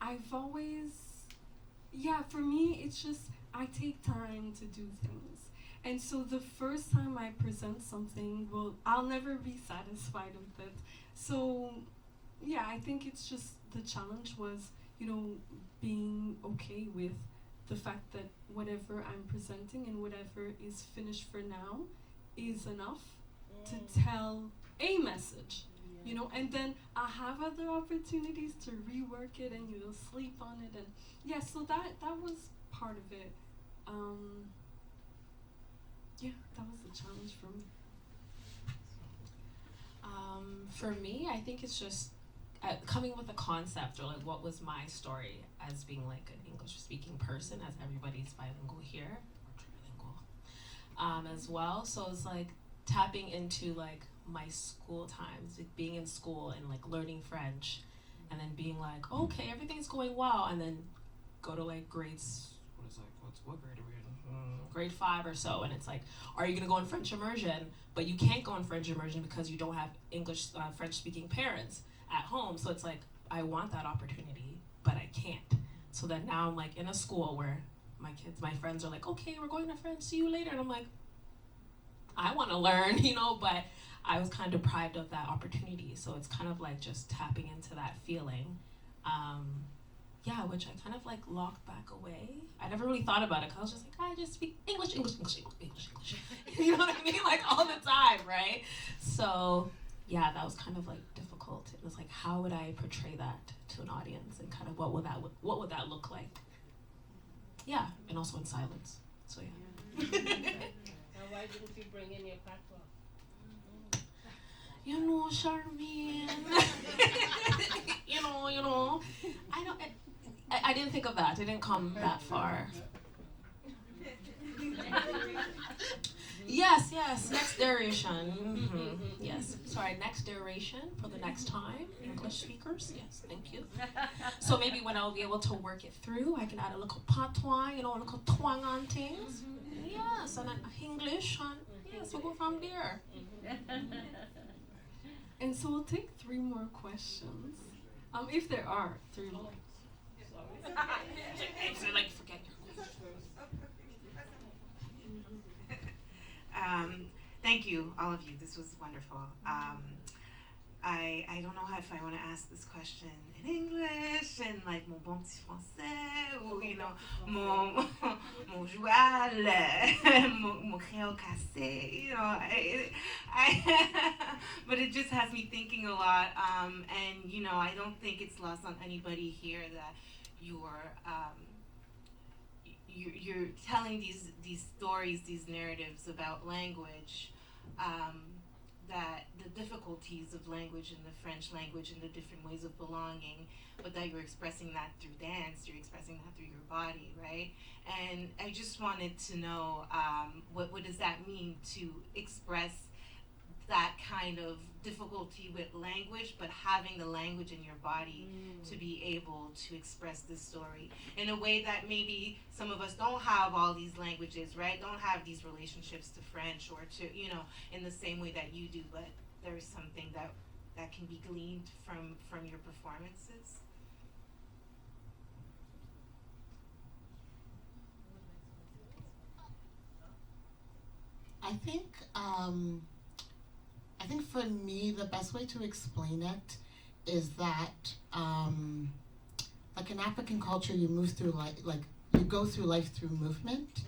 I've always, yeah, for me, it's just, I take time to do things. And so the first time I present something, well, I'll never be satisfied with it. So yeah, I think it's just, the challenge was, you know, being okay with the fact that whatever I'm presenting and whatever is finished for now is enough to tell a message, you know, and then I have other opportunities to rework it and, you know, sleep on it, and yeah, so that was part of it. Yeah, that was the challenge for me. For me, I think it's just coming with a concept, or like what was my story as being like an English-speaking person, as everybody's bilingual here, or trilingual as well. So it's like tapping into like my school times, like being in school and like learning French, and then being like, okay, everything's going well, and then go to like grades, what grade are we in? Grade 5 or so, and it's like, are you gonna go in French immersion? But you can't go in French immersion because you don't have English, French-speaking parents at home. So it's like, I want that opportunity, but I can't. So then now I'm like in a school where my friends are like, okay, we're going to French, see you later. And I'm like, I want to learn, you know, but I was kind of deprived of that opportunity. So it's kind of like just tapping into that feeling. Yeah, which I kind of like locked back away. I never really thought about it because I was just like, I just speak English. You know what I mean? Like all the time, right? So yeah, that was kind of like difficult. It was like, how would I portray that to an audience, and kind of what would that look like? Yeah, and also in silence. So yeah. Now why didn't you bring in your patois? You know, Charmaine. you know. I didn't think of that. I didn't come that far. Yes, next duration. Mm-hmm. Yes, sorry, next duration for the next time. English speakers, yes, thank you. So maybe when I'll be able to work it through, I can add a little patois, you know, a little twang on things. Yes, and then English, and yes, we'll go from there. And so we'll take 3 more questions, if there are 3 more. So like, forget your question. Thank you, all of you. This was wonderful. I don't know if I want to ask this question in English and like mon bon petit français, or you know, mon joual, mon créole cassé. You know, but it just has me thinking a lot. And you know, I don't think it's lost on anybody here that you're telling these stories, these narratives about language, that the difficulties of language and the French language and the different ways of belonging, but that you're expressing that through dance, you're expressing that through your body, right? And I just wanted to know, what does that mean to express that kind of difficulty with language, but having the language in your body to be able to express this story in a way that maybe some of us don't have all these languages, right? Don't have these relationships to French or to, you know, in the same way that you do, but there's something that can be gleaned from your performances? I think for me, the best way to explain it is that, like in African culture, you move through like you go through life through movement,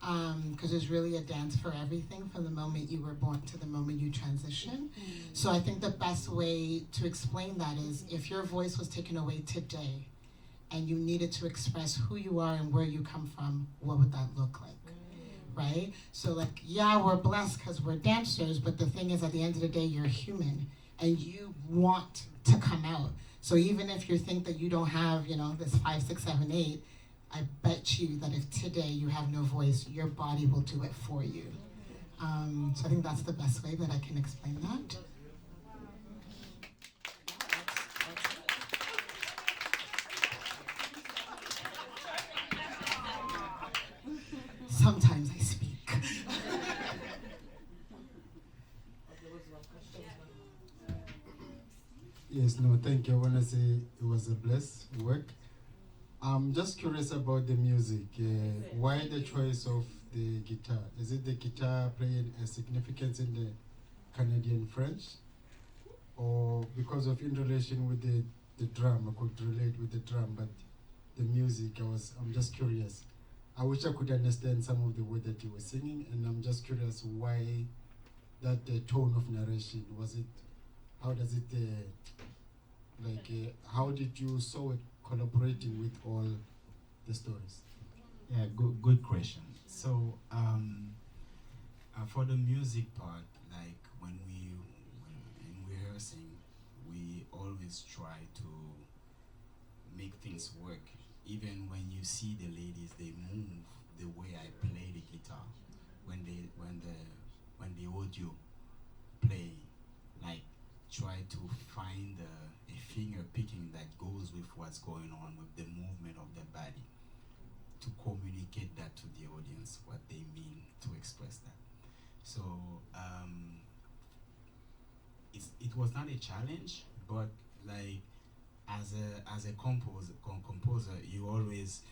because there's really a dance for everything from the moment you were born to the moment you transition. So I think the best way to explain that is if your voice was taken away today and you needed to express who you are and where you come from, what would that look like? Right? So like, yeah, we're blessed because we're dancers, but the thing is at the end of the day, you're human and you want to come out. So even if you think that you don't have, this 5, 6, 7, 8, I bet you that if today you have no voice, your body will do it for you. So I think that's the best way that I can explain that. Sometimes I speak. Yes, no, thank you. I want to say it was a blessed work. I'm just curious about the music. Why the choice of the guitar? Is it the guitar playing a significance in the Canadian French? Or because of in relation with the drum, I could relate with the drum, but the music, I'm just curious. I wish I could understand some of the words that you were singing, and I'm just curious why that tone of narration, how does it, how did you saw it collaborating with all the stories? Yeah, good question. So for the music part, like when in rehearsing, we always try to make things work. Even when you see the ladies, they move the way I play the guitar. When the audio play, like try to find a finger picking that goes with what's going on with the movement of the body to communicate that to the audience, what they mean to express that. So it was not a challenge, but like as a composer, you always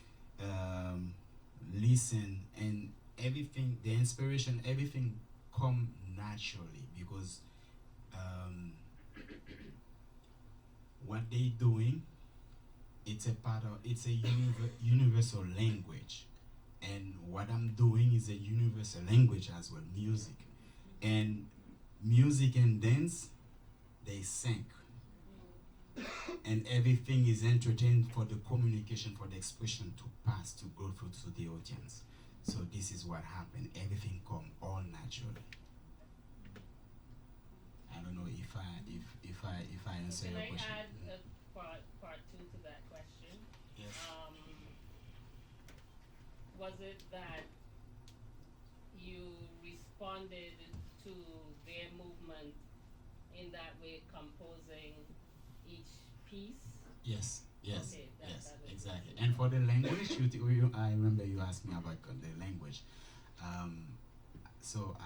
listen, and everything, the inspiration, everything come naturally, because what they doing, it's a universal language, and what I'm doing is a universal language as well, music. And music and dance, they sync. And everything is entertained for the communication, for the expression to pass, to go through to the audience. So this is what happened. Everything come all naturally. I don't know if I answer your question. Can I add a part two to that question? Yes. Was it that you responded to their movement in that way, composing each piece? Yes, Okay, yes, exactly. And for the language, I remember you asked me about the language. So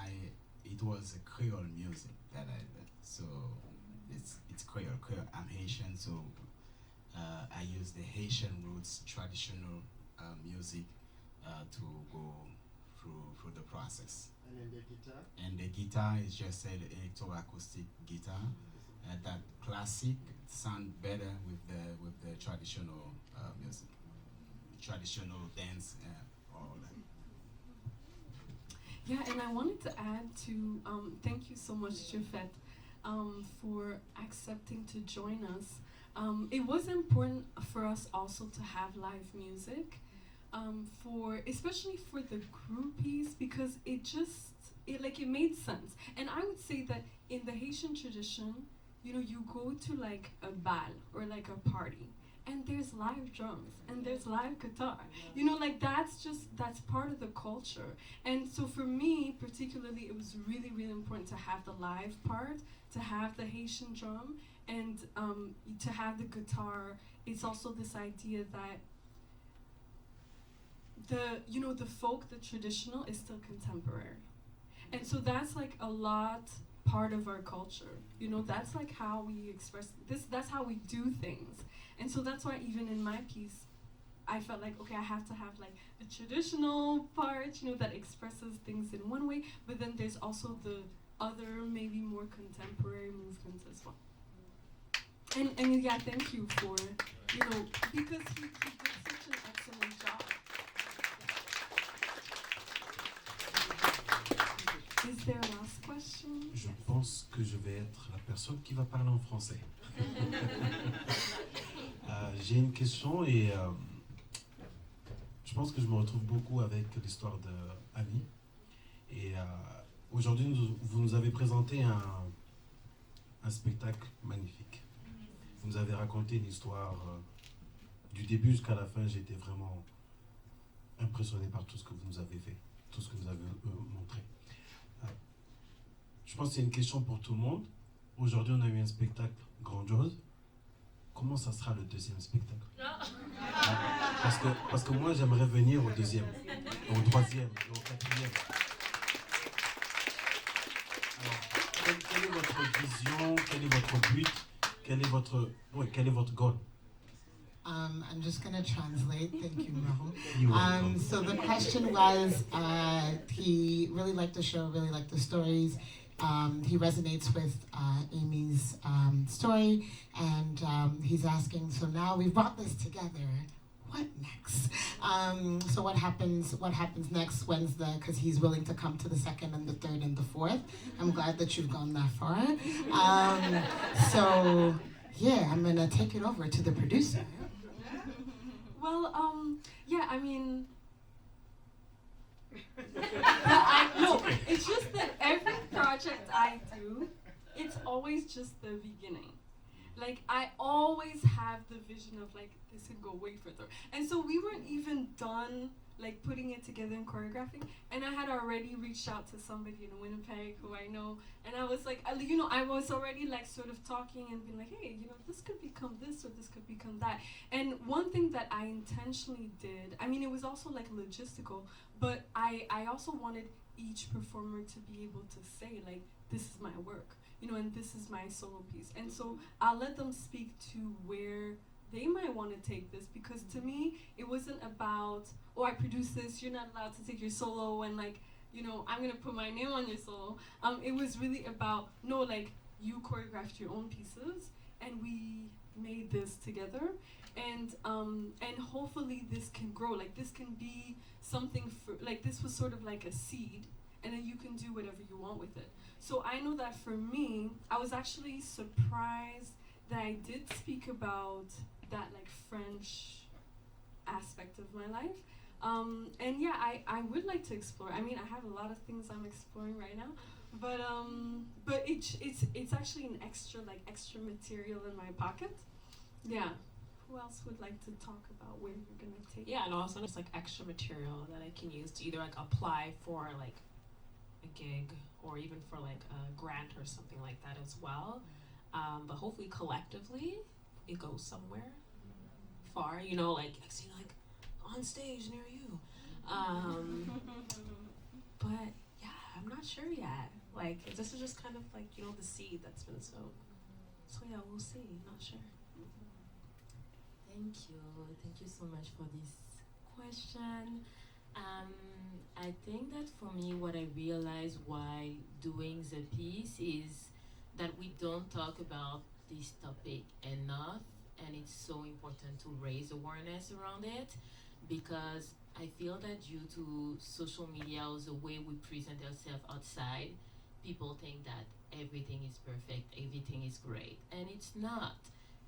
it was a Creole music that I did. So it's Creole. I'm Haitian, so I use the Haitian roots, traditional music to go through the process. And then the guitar? And the guitar is just an electroacoustic guitar. That classic sound better with the traditional music, traditional dance, all that. Yeah, and I wanted to add to thank you so much, Jafet, for accepting to join us. It was important for us also to have live music, especially for the groupies, because it made sense. And I would say that in the Haitian tradition, you go to like a bal or like a party, and there's live drums and there's live guitar. That's part of the culture. And so for me particularly, it was really, really important to have the live part, to have the Haitian drum, and to have the guitar. It's also this idea that the folk, the traditional, is still contemporary. And so that's like a lot part of our culture. You know, that's like how we express this, that's how we do things. And so that's why even in my piece, I felt like, okay, I have to have like a traditional part, you know, that expresses things in one way, but then there's also the other, maybe more contemporary movements as well. And yeah, thank you for, you know, because he did such an excellent job. Is there a last question? Je pense que je vais être la personne qui va parler en français. J'ai une question et je pense que je me retrouve beaucoup avec l'histoire d'Annie. Et aujourd'hui, vous nous avez présenté un spectacle magnifique. Vous nous avez raconté une histoire du début jusqu'à la fin. J'ai été vraiment impressionné par tout ce que vous nous avez fait, tout ce que vous avez montré. Je pense que c'est une question pour tout le monde. Aujourd'hui, on a eu un spectacle grandiose. Comment ça sera le deuxième spectacle? Parce que moi, j'aimerais venir au deuxième, au troisième, au quatrième. Alors, quelle est votre vision? Quel est votre but? Quel est votre goal? I'm just going to translate. Thank you, You're Rahul. welcome. So the question was, he really liked the show, really liked the stories. He resonates with Amy's story, and he's asking, so now we've brought this together, what next? So what happens next Wednesday, because he's willing to come to the second and the third and the fourth. I'm glad that you've gone that far. So yeah, I'm gonna take it over to the producer. Well, yeah, I mean, it's just that every project I do, it's always just the beginning. Like, I always have the vision of, like, this could go way further. And so we weren't even done, like, putting it together and choreographing. And I had already reached out to somebody in Winnipeg who I know. And I was like, you know, I was already, like, sort of talking and being like, hey, you know, this could become this or this could become that. And one thing that I intentionally did, I mean, it was also, like, logistical, but I also wanted each performer to be able to say, like, this is my work. You know, and this is my solo piece. And so I'll let them speak to where they might want to take this, because to me, it wasn't about, oh, I produced this, you're not allowed to take your solo, and like, you know, I'm going to put my name on your solo. It was really about, no, like, you choreographed your own pieces, and we made this together. And hopefully this can grow. Like, this can be something, like, this was sort of like a seed, and then you can do whatever you want with it. So I know that for me, I was actually surprised that I did speak about that, like, French aspect of my life. And yeah, I would like to explore. I mean, I have a lot of things I'm exploring right now, but it's actually an extra material in my pocket. Yeah. Who else would like to talk about where you're gonna take? Yeah, and also just like extra material that I can use to either like apply for like a gig or even for like a grant or something like that as well. But hopefully collectively it goes somewhere far, you know, like on stage near you. But yeah, I'm not sure yet. Like, this is just kind of like, you know, the seed that's been sown. So yeah, we'll see, not sure. Thank you so much for this question. I think that for me, what I realized while doing the piece is that we don't talk about this topic enough, and it's so important to raise awareness around it, because I feel that due to social media or the way we present ourselves outside, people think that everything is perfect, everything is great, and it's not.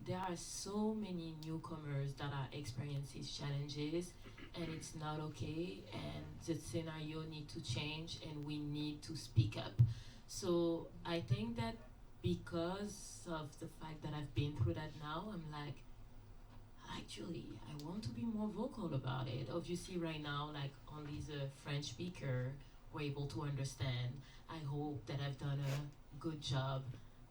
There are so many newcomers that are experiencing challenges, and it's not okay, and the scenario need to change, and we need to speak up. So I think that because of the fact that I've been through that now, I'm like, actually, I want to be more vocal about it. Obviously right now, like only the French speaker were able to understand. I hope that I've done a good job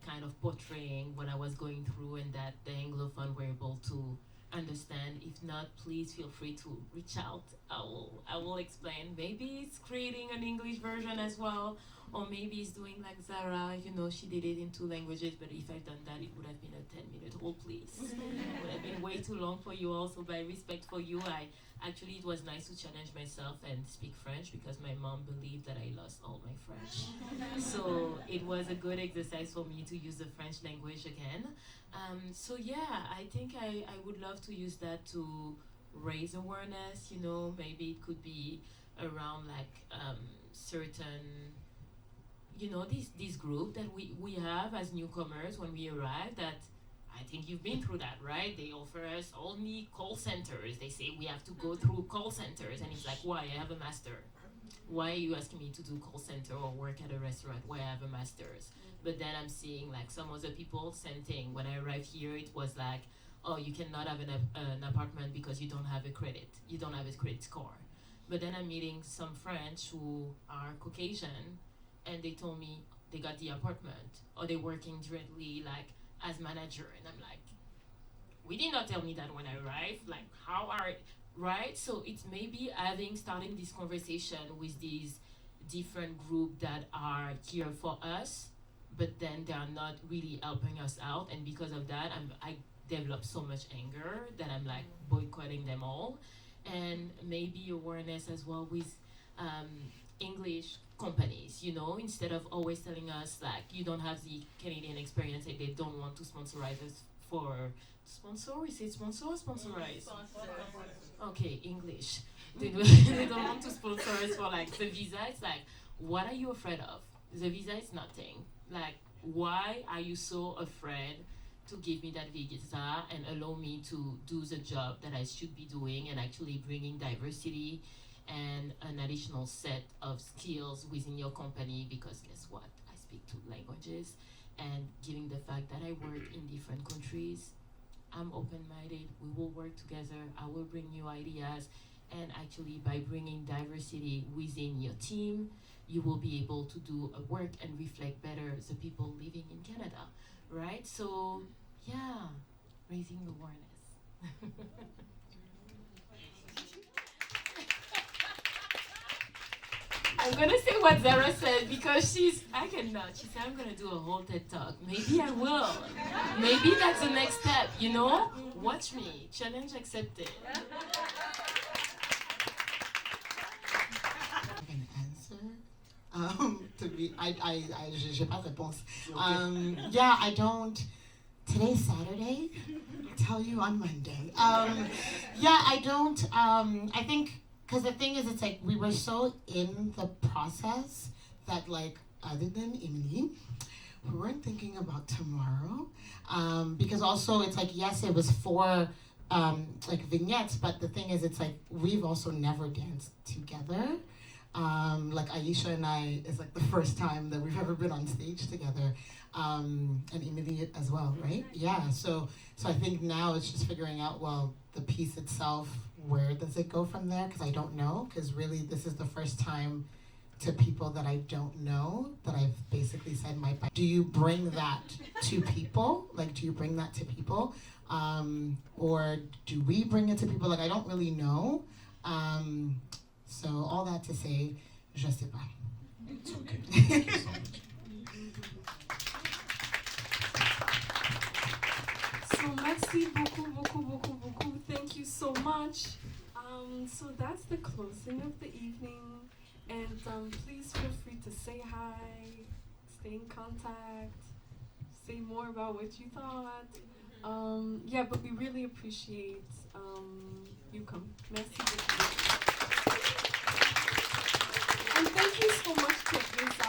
kind of portraying what I was going through, and that the Anglophone were able to understand. If not, please feel free to reach out. I will explain. Maybe it's creating an English version as well, Or maybe it's doing like Zara, you know, she did it in 2 languages, but if I'd done that, it would have been a 10-minute hold, please. It would have been way too long for you all. So by respect for you, it was nice to challenge myself and speak French because my mom believed that I lost all my French. So it was a good exercise for me to use the French language again. So yeah, I think I would love to use that to raise awareness, you know, maybe it could be around like certain, you know, this group that we have as newcomers when we arrive, that I think you've been through that, right? They offer us only call centers. They say we have to go through call centers, and it's like, why? I have a master. Why are you asking me to do call center or work at a restaurant where I have a master's? But then I'm seeing like some other people, same thing. When I arrived here, it was like, oh, you cannot have an apartment because you don't have a credit. You don't have a credit score. But then I'm meeting some French who are Caucasian, and they told me they got the apartment, or they're working directly like as manager, and I'm like, we did not tell me that when I arrived. Like, how are, right? So it's maybe starting this conversation with these different groups that are here for us, but then they are not really helping us out, and because of that, I develop so much anger that I'm like boycotting them all. And maybe awareness as well with English companies, you know, instead of always telling us like you don't have the Canadian experience and they don't want to sponsorize us for is it sponsorize? Okay, English. They don't want to sponsor us for like the visa. It's like, what are you afraid of? The visa is nothing. Like, why are you so afraid to give me that visa and allow me to do the job that I should be doing and actually bringing diversity and an additional set of skills within your company? Because guess what? I speak 2 languages, and given the fact that I work in different countries, I'm open-minded. We will work together. I will bring new ideas, and actually by bringing diversity within your team, you will be able to do a work and reflect better the people living in Canada, right? So yeah, raising awareness. I'm gonna say what Zara said because I cannot. She said I'm gonna do a whole TED talk. Maybe I will. Maybe that's the next step, you know? Watch me. Challenge accepted. J'ai pas de réponse. Yeah, I don't. Today's Saturday. I'll tell you on Monday. Yeah, I don't. I think because the thing is, it's like we were so in the process that, like, other than Emily, we weren't thinking about tomorrow. Because also, it's like, yes, it was for like vignettes, but the thing is, it's like we've also never danced together. Like Aisha and I, is like the first time that we've ever been on stage together, and Emily as well, right? Yeah, so I think now it's just figuring out, well, the piece itself, where does it go from there? Because I don't know, because really this is the first time to people that I don't know that I've basically said my, do you bring that to people? Like, do you bring that to people? Or do we bring it to people? Like, I don't really know. So all that to say, je sais pas. It's okay. Thank you so much. So merci beaucoup, beaucoup, beaucoup, beaucoup. Thank you so much. So that's the closing of the evening. And please feel free to say hi, stay in contact, say more about what you thought. Yeah, but we really appreciate you come. Merci beaucoup. And thank you so much to Elles.